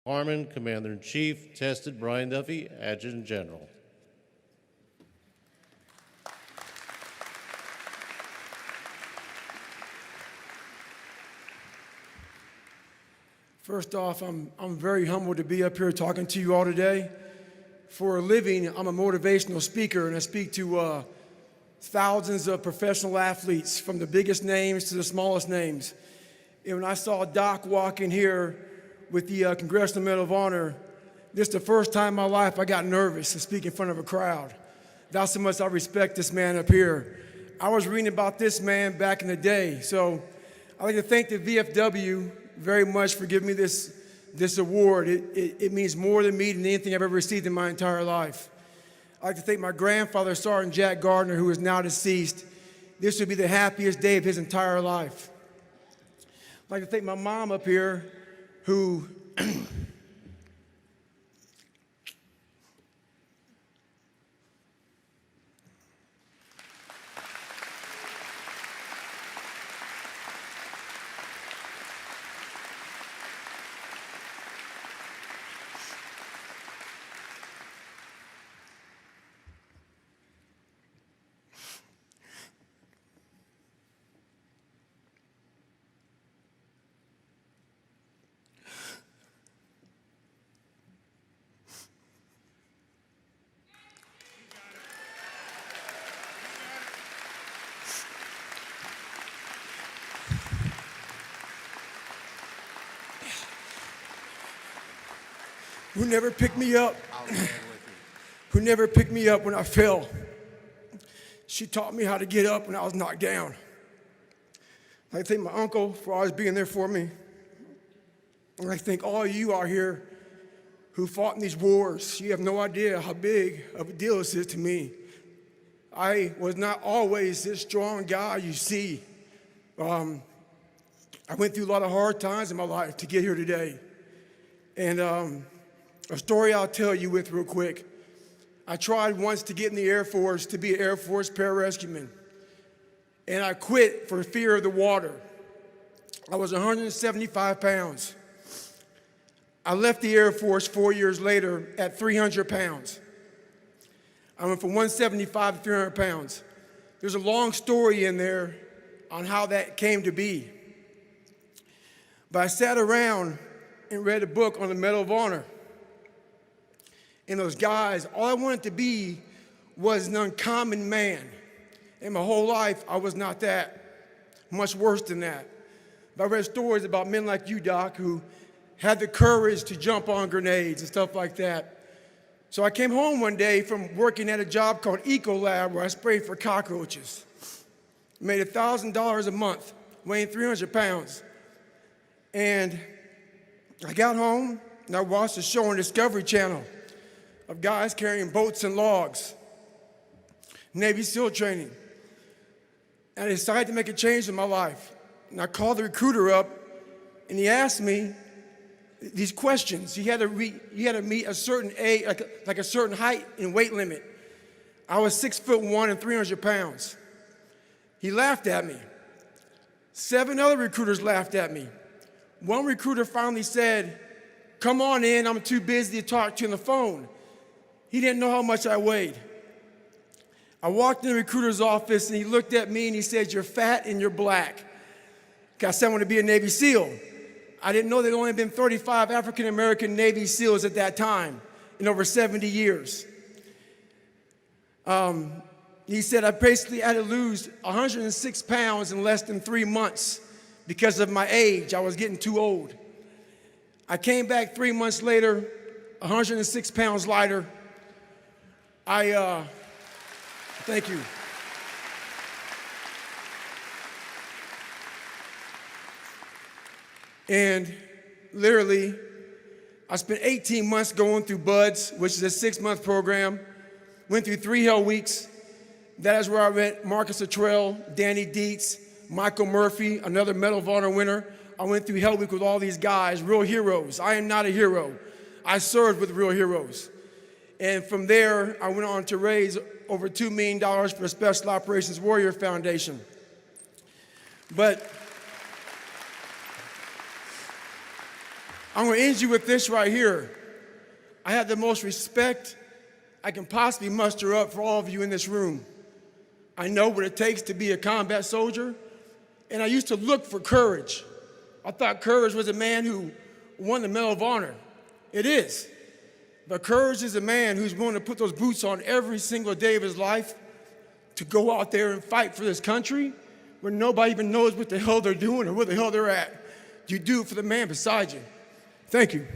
Harmon, Commander-in-Chief, Tested Brian Duffy, Adjutant General. First off, I'm very humbled to be up here talking to you all today. For a living, I'm a motivational speaker, and I speak to thousands of professional athletes, from the biggest names to the smallest names. And when I saw Doc walk in here with the Congressional Medal of Honor, this is the first time in my life I got nervous to speak in front of a crowd. That's how much I respect this man up here. I was reading about this man back in the day, so I'd like to thank the VFW very much for giving me this award. It means more to me than anything I've ever received in my entire life. I'd like to thank my grandfather, Sergeant Jack Gardner, who is now deceased. This would be the happiest day of his entire life. I'd like to thank my mom up here, who never picked me up, who never picked me up when I fell. She taught me how to get up when I was knocked down. I thank my uncle for always being there for me. And I thank all of you out here who fought in these wars. You have no idea how big of a deal this is to me. I was not always this strong guy you see. I went through a lot of hard times in my life to get here today. And a story I'll tell you with real quick. I tried once to get in the Air Force to be an Air Force pararescueman, and I quit for fear of the water. I was 175 pounds. I left the Air Force 4 years later at 300 pounds. I went from 175 to 300 pounds. There's a long story in there on how that came to be. But I sat around and read a book on the Medal of Honor. And those guys, all I wanted to be was an uncommon man. And my whole life, I was not that. Much worse than that. But I read stories about men like you, Doc, who had the courage to jump on grenades and stuff like that. So I came home one day from working at a job called Ecolab, where I sprayed for cockroaches. Made $1,000 a month, weighing 300 pounds. And I got home and I watched a show on Discovery Channel of guys carrying boats and logs, Navy SEAL training. And I decided to make a change in my life. And I called the recruiter up, and he asked me these questions. You had to meet a certain age, like a certain height and weight limit. I was 6'1" and 300 pounds. He laughed at me. 7 other recruiters laughed at me. One recruiter finally said, "Come on in, I'm too busy to talk to you on the phone." He didn't know how much I weighed. I walked in the recruiter's office, and he looked at me and he said, "You're fat and you're black." I said I wanted to be a Navy SEAL. I didn't know there had only been 35 African-American Navy SEALs at that time in over 70 years. He said I basically had to lose 106 pounds in less than 3 months because of my age. I was getting too old. I came back 3 months later, 106 pounds lighter. Thank you. And literally, I spent 18 months going through BUDS, which is a 6-month program. Went through 3 hell weeks. That is where I met Marcus Luttrell, Danny Dietz, Michael Murphy, another Medal of Honor winner. I went through hell week with all these guys, real heroes. I am not a hero. I served with real heroes. And from there, I went on to raise over $2 million for the Special Operations Warrior Foundation. But I'm gonna end you with this right here. I have the most respect I can possibly muster up for all of you in this room. I know what it takes to be a combat soldier, and I used to look for courage. I thought courage was a man who won the Medal of Honor. It is. But courage is a man who's willing to put those boots on every single day of his life to go out there and fight for this country when nobody even knows what the hell they're doing or where the hell they're at. You do it for the man beside you. Thank you.